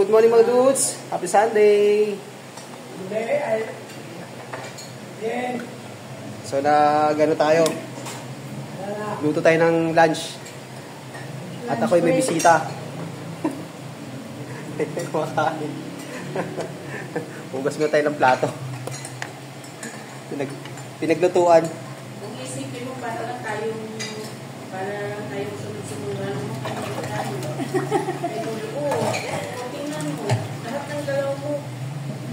good morning mga dudes. Happy Sunday. So gano tayo. Luto tayo ng lunch. At ako'y may bisita. Kumakain. Hugas nga tayo ng plato. Pinaglutuan. Kung isipin mo, para lang tayong sunod-sunod lang mo tingnan mo, lahat ng galaw mo,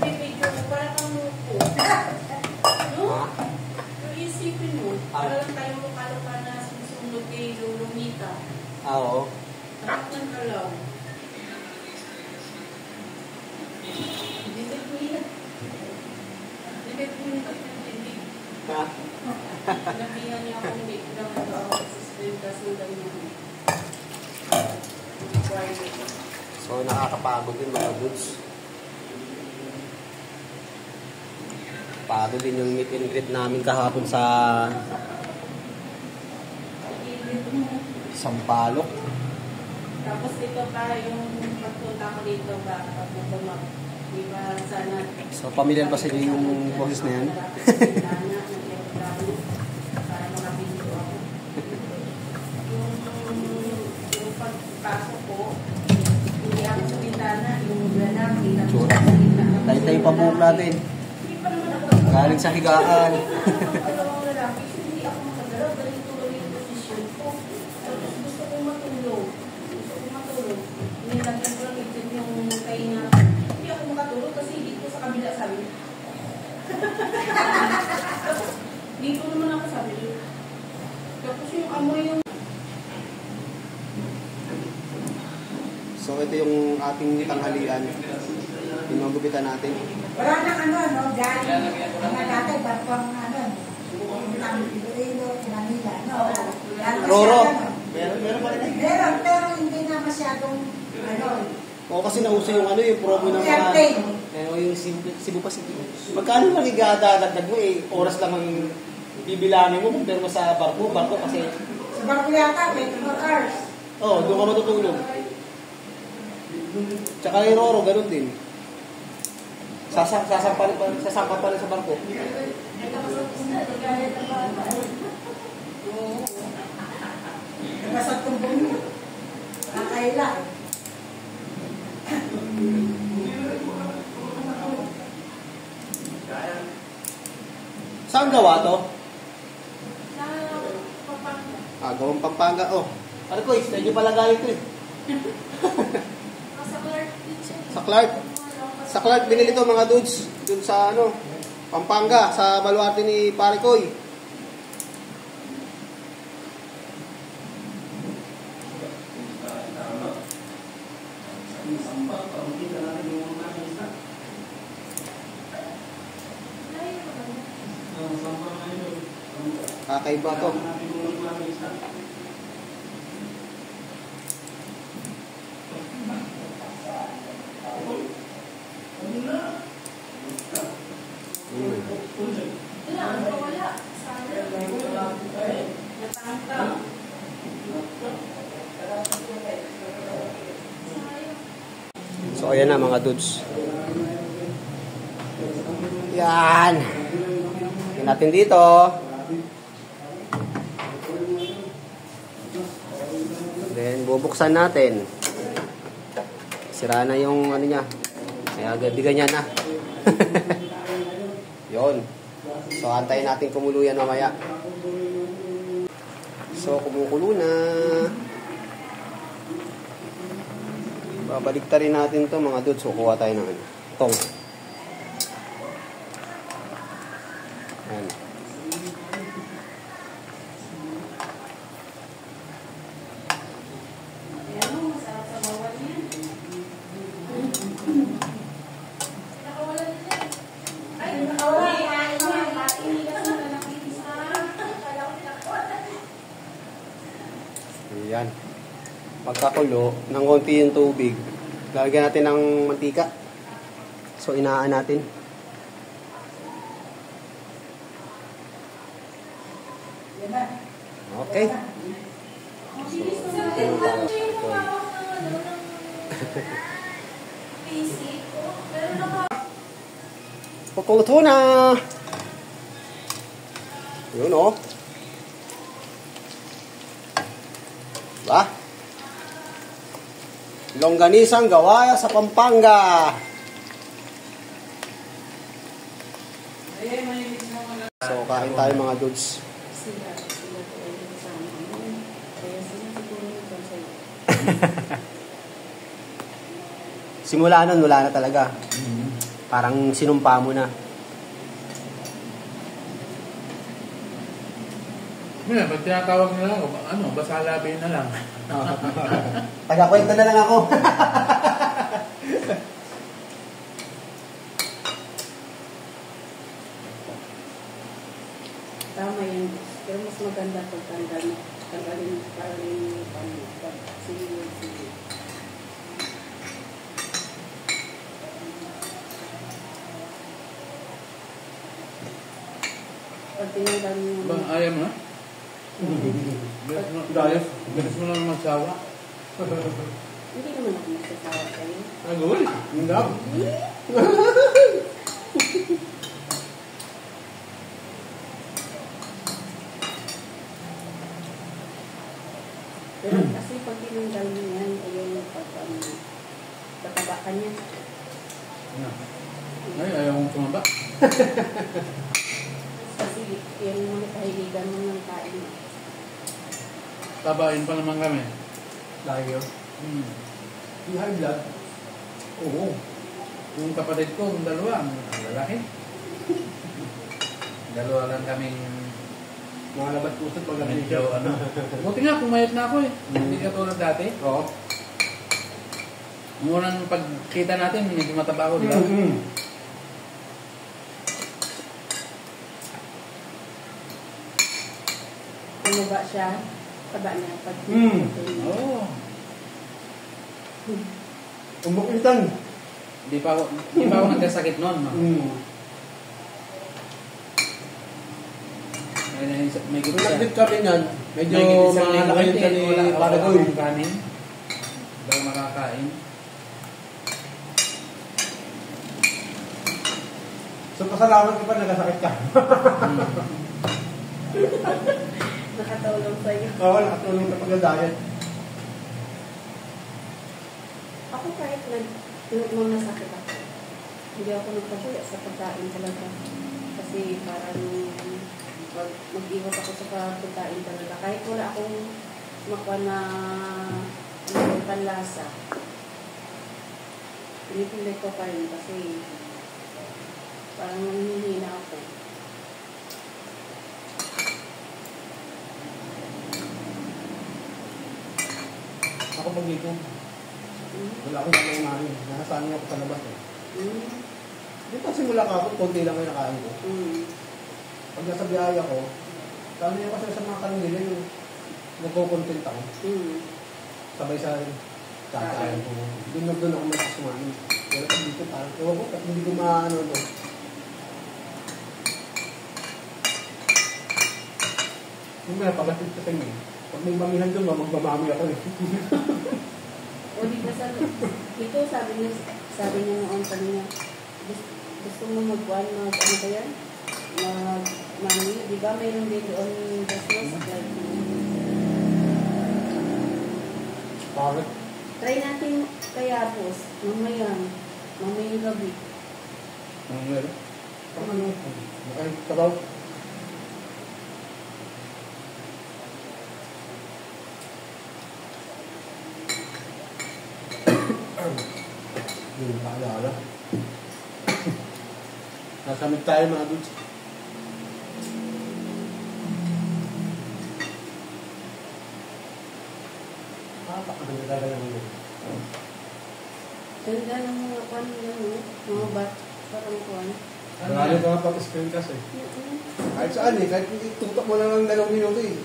bibidyo mo, para kang muko. No? Kung isipin mo, para lang tayong luka-luka na susunod kay Lulumita. Oo. Lahat ng galaw. Nabihan niya ako hindi ko lang ako kasundan mo. So nakakapagod din mga dudes. Pagod din yung meet and greet namin kahapon sa Sampaloc. Tapos dito pa yung pagpunta ko dito ba pagbubumak. Di ba sana. So pamilyar ba sa inyo yung boses na yan? Para makapinto ako. Yung pagpasok ko, hindi ako sa bintana, yung lalaki, tapos sa bintana. Tayo-tayo pa buhok natin. Hindi pa naman ako. Galing sa higaan. Dalawang lalaki, hindi ako makagalaw, galing tuloy yung posisyon ko. Tapos gusto kong matulog. Nilagyan ko lang itin yung kaina. Hindi ako makatulog kasi dito sa kabila sabi. Tapos dito naman ako sabi. Tapos yung amoy yung... So ito yung ating tanghalian. Pinugupitan natin. Wala nang no? Dahil mga tatay, barpang Iloilo, Manila, no? Roro. Meron pa rin. Pero hindi na masyadong, Oo, kasi nauso yung yung promo ng mga... yung Cebu Pacific. Magkano lang igdadagdag mo oras lang ang bibilangin mo kung mo sa barko kasi... Sa barko yata, 24 hours. Oo, doon ka matutulog. Tsaka yung Roro, ganun din. Sasampan pa rin sa barko. Nasa tumbong mo. Nakaila. Saan gawa to? Sa Pampanga. Gawang Pampanga. Ano ko, sa inyo pala galing to Sa Clark. Sa Clark. Sa Clark, binili to mga dudes. Doon sa Pampanga, sa baluarte ni Pare Koy. Kakaiba to. So ayan na mga dudes. Yan. Yan natin dito. Then bubuksan natin. Sira na yung niya. Kaya gabigan niya na. Yon. So antayin natin kumulo yan mamaya. So kumukulo na. Babalik rin natin to mga dudes. So kuha tayo ng tong. Ayan. Ayan. Pagkakulo, ng konti yung tubig, lalagyan natin ng mantika. So, inaan natin. Okay. So, isip ko. Pero naka... Pupuluto na! Yun o. Diba? Longganisang gawaya sa Pampanga. So, kain tayo mga dudes. Sila po ay kasama mo. Kaya sila siguro nito sa'yo. Simula nun, wala na talaga. Parang sinumpa mo na. Ngayon, pag tinatawag nila ako, basalabi na lang. Taga-kwento na lang ako. Tama yan. Pero mas maganda pag tanggalin para rin sige. Pag tinanggal mo Ba, ayaw mo na? Bilis mo lang magsawa. hindi naman ako magsasawa sa'yo. Agul? Hindi. Pero kasi pag tinanggal mo yan, ayun pag tataba ka niya. Ay, ayaw mong tumaba. Kasi yung mga kahiligan mo ng kain. Tabain pa naman kami. Layo. Yung high blood. Oo. Yung kapatid ko, yung dalawa, ang lalaki. Dalawa lang kaming Mga labat pusot pag medyo Buti nga, pumayat na ako eh. Hindi ka tulad dati. Oo. Yung unang pagkita natin, medyo mataba ako, di ba? Tumaba siya, taba niya. Pag Oo. Umukitan. Di pa ako nagkasakit noon. No? May Kung gitsa. nag-dip kami yan, medyo malaki yun sa ni Paragoy. Wala kanin. Hindi ako makakain. So, pasalamat ka pa, nagkasakit ka. nakatulong sa'yo. Oo, nakatulong ka pag-diet. Ako kahit nung nasakit ako, hindi ako nagpapaya sa pagkain talaga. Kasi parang mag-iwas ako sa pagkain talaga. Kahit wala akong makwa na panlasa, pinipilit ko pa rin kasi parang nanghihina ako. Ako pag dito, wala akong sanay mahin. Nakasanay ako sa labas eh. Di pa simula ka ako, konti lang yung nakain ko. Pag nasa biyaya ko, kano yung kasi sa mga kanila yung nagko-content ako. Sabay sa kakain ko. Doon ako magkasumanin. Pero pag dito parang, ewan ko, hindi ko maano to. Yung mga pagkatid sa kanya, pag may mamihan doon, magmamami ako eh. O di ba ito sabi niya noon kanina, gusto mo ano ba yan? Mami, di ba mayroon din doon business? Bakit? Try natin kaya boss, mamayang gabi. Ano? Ay, kabaw. Hindi mo kaalala. Nasamig tayo mga dudes. Pakaganda talaga naman yun. Ganda ng mga kwan yan, no? Mga bat, parang kwan. Marami ka nga pag-screen kasi. Kahit saan eh, kahit tutok mo lang ng 2 minuto eh.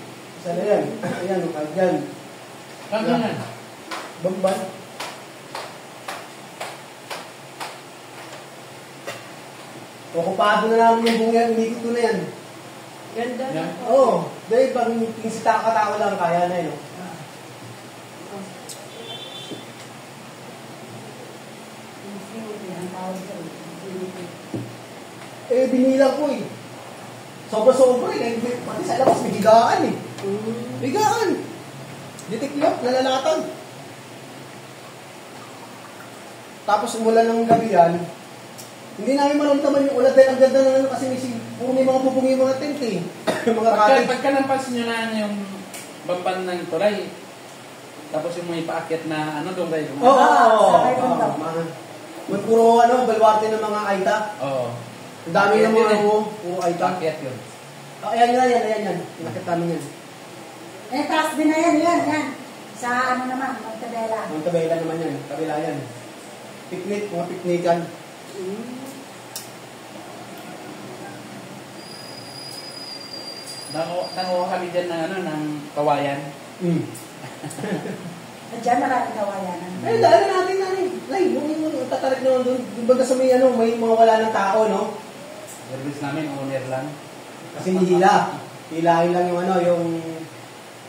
Isa na yan. Ayan, kahit yan. Saan yan? Bamban. Okupado na namin yung bunga, unikot ko na yan. Ganda Yan. ng Oo, dahil pag pinsita ka tao lang, kaya na yun. tawag doon. Eh, binilang ko eh. Sobra-sobra eh. Pati sa labas, may higaan eh. Higaan. Ditiklop, nalalatan. Tapos mula ng gabi yan, hindi namin maramdaman yung ulan dahil ang ganda ng ano kasi puro may mga pupungi yung mga tent eh. Mga cottage. Pagka napansin nyo na yung bamban ng tulay, tapos yung may paakyat na ano doon kayo. May puro ano, balwarte ng mga aita. Oo. Ang dami ng mga puro aita. Paakyat yun. Ayan. Nakita namin yan. Eh, taas din na yan. Sa ano naman, Montebella. Montebella naman yan. Kabila yan. Picnic, mga piknikan. Nanguha kami dyan ng, ng kawayan. Diyan maraming kawayanan. Eh, dahil natin yung tatarik naman doon. Baga sa may mga wala ng tao, no? Service namin, owner lang. Kasi hila. Hilahin lang yung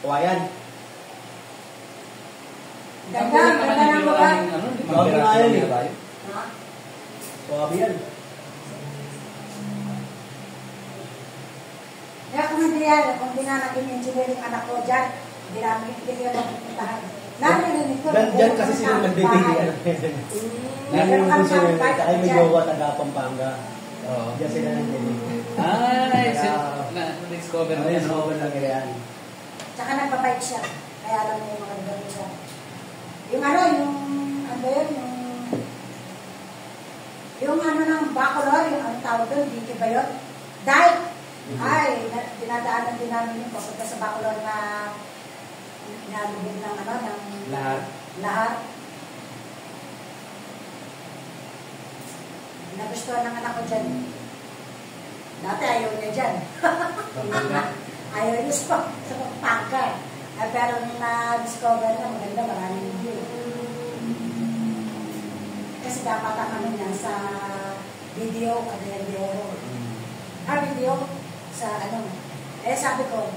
kawayan. Ganda ng lugar. Grabe nga yan eh. Ha? Grabe yan. Kaya kung hindi na naging engineer yung anak ko dyan, hindi namin sila magpupuntahan. Narinig ko. Dyan kasi sila nagdidili. Narinig ko sila, kaya may jowa taga Pampanga. Diyan sila nagdidili. Na-discover na yan. Na-discover lang yan. Tsaka nagpapayit siya. Kaya alam niya yung mga gagawin siya. Yung ng bacolor, yung ang tawag doon, dito ba yun? Dahil, dinadaanan din namin yung papunta sa bacolor na nalubog ng lahat. Nagustuhan ng anak ko dyan. Dati ayaw niya dyan. Ayaw niya sa pagpangka. Pero nung na-discover na maganda, maraming view. Kasi dapat ang ano niya sa video, video sa ano. Eh sabi ko,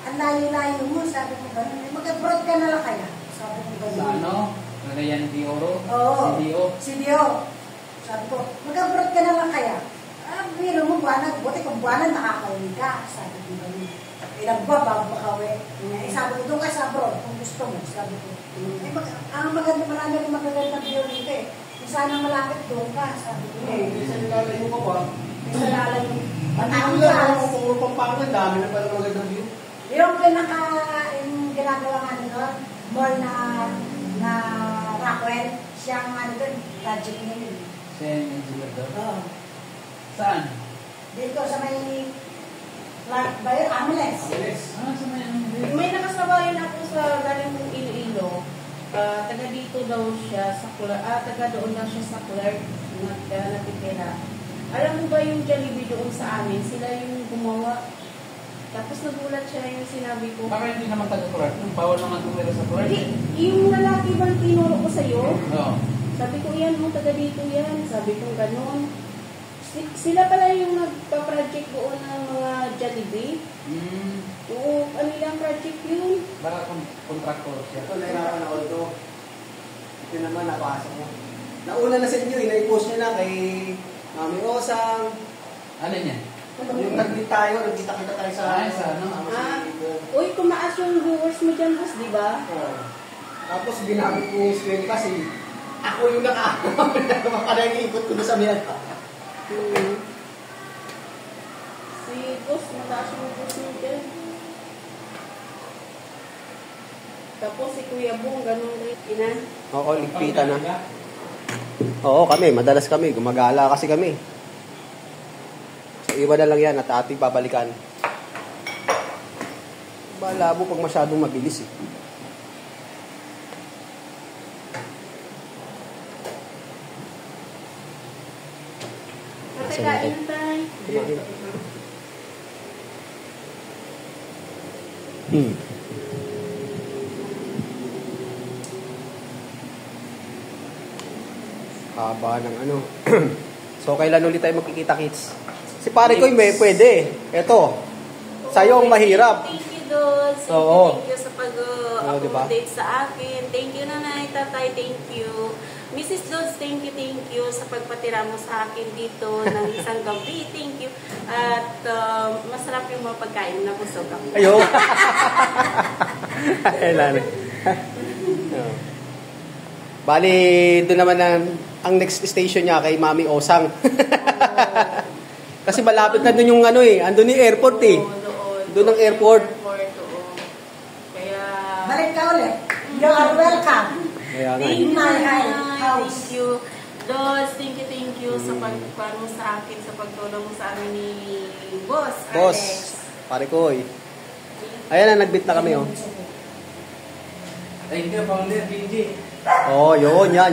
ang layo-layo mo, sabi ko gano'n, mag-abroad ka na lang kaya. Sabi ko gano'n. Sa ano? Cagayan de Oro? Oo. CDO. Sabi ko, mag-abroad ka na lang kaya. Biro mo, buti kung buwanan nakakawin ka. Sabi ko gano'n. Ilang buwan bago makawi. Sabi ko, doon ka sa abroad kung gusto mo. Sabi ko, ang maganda, marami rin magagandang view dito eh. Kung sana malapit doon ka, sabi ko. Sa nilalay mo ka pa. Sa lalay mo. Ang lang ako puro Pampanga, dami na pala magandang view. Yung ginagawa nga nito, more na Rockwell, siyang ano doon, project niya. Siya yung engineer doon? Oo. Saan? Dito sa may Clark ba yun? Ameles. Sa may May nakasabayan ako sa galing kong Iloilo. Taga dito daw siya sa taga doon lang siya sa Clark natitira. Alam mo ba yung Jollibee doon sa amin? Sila yung gumawa. Tapos nagulat siya yung sinabi ko. Baka hindi naman taga-Clark. Bawal naman tumira sa Clark. Yung lalaki bang tinuro ko sa'yo? Oo. Sabi ko, yan mo, taga dito yan. Sabi ko, gano'n. Sila pala yung nagpa-project doon ng mga Jollibee. Oo, ano lang project yun? Baka contractor siya. Ito, nahirapan ako ito. Ito naman, napasok mo. Nauna na sa inyo, na-post nyo na kay Mami Osang. Ano yan? Yung nag-meet tayo, nagkita-kita tayo sa ano. Uy, kumaas yung viewers mo dyan, boss, di ba? Tapos ginamit ko yung screen kasi ako yung nakakalaikot ko sa miyan. Si boss, mataas yung boss mo dyan. Tapos si Kuya Bong, ganun rin. Inan? Oo, ligpitan na. Oo, kami. Madalas kami. Gumagala kasi kami. So, iba na lang yan at ating babalikan. Malabo pag masyadong mabilis eh. Matagain tayo. Haba ng ano. So, kailan ulit tayo magkikita-kits? Si pare ko may pwede. Ito. Sa'yo ang mahirap. Thank you, Dol. Oo. Thank you sa pag-accommodate sa akin. Thank you, nanay, tatay. Thank you. Mrs. Dodds, thank you sa pagpatira mo sa akin dito ng isang gabi. Thank you. At masarap yung mga pagkain na busog ako. Ayo. Kailan. Bali, doon naman ang next station niya kay Mami Osang. Kasi malapit na doon yung ano eh. Andun yung airport eh. Doon ang airport. Kaya... Balik ka ulit. You are welcome. Kaya nga. In my house. Thank you. Dodds, thank you sa pagpapar mo sa akin, sa pagtulong mo sa amin ni Boss Boss, Alex. pare ko eh. Ayan na, nagbit na kami oh. Thank you, Founder BJ. Oh, yun, yan.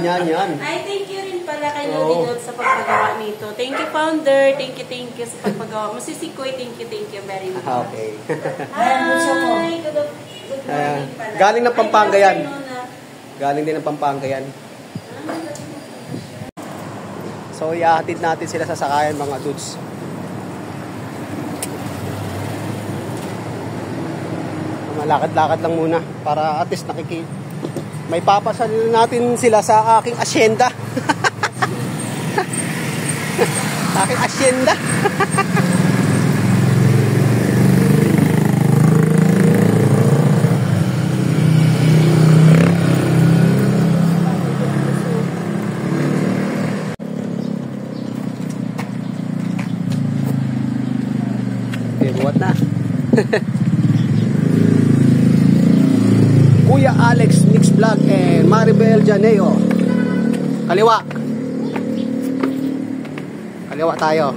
Ay, thank you rin pala kay Lodi Dodds sa pagpagawa nito. Thank you, Founder. Thank you sa pagpagawa. Masisikoy, thank you very much. Okay. Hi, good morning pala. Galing ng Pampanga yan. Ay, Galing din ng Pampanga yan. So, iahatid natin sila sa sakayan, mga dudes. Malakad-lakad lang muna para at least may papasal natin sila sa aking asyenda. Aking asyenda. Buhat na. Kuya Alex Mix Vlog and Maribel Janeo. Kaliwa tayo.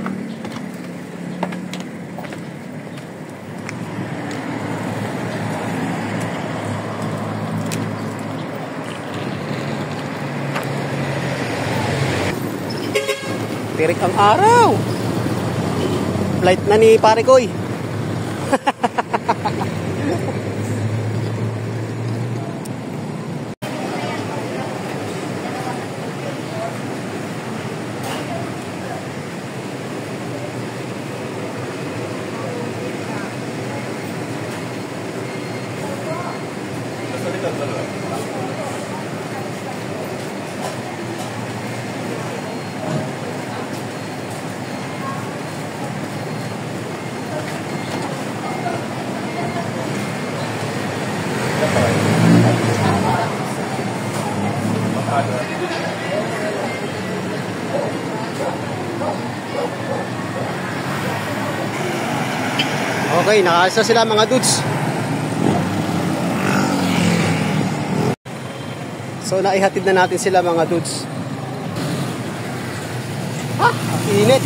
Tirik ang araw. Flight na ni pare Koy. Okay, nakaalis na sila mga dudes. So naihatid na natin sila mga dudes. Init.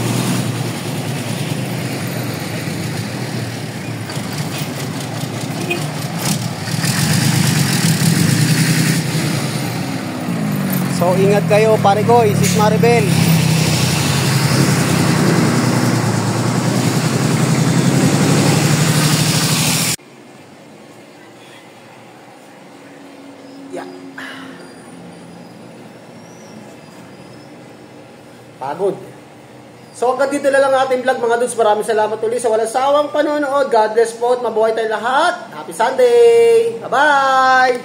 So ingat kayo pare ko, Sis Maribel. Pagod. So hanggang dito na lang ating vlog mga dudes. Maraming salamat ulit sa walang sawang panonood. God bless po at mabuhay tayong lahat. Happy Sunday! Bye-bye!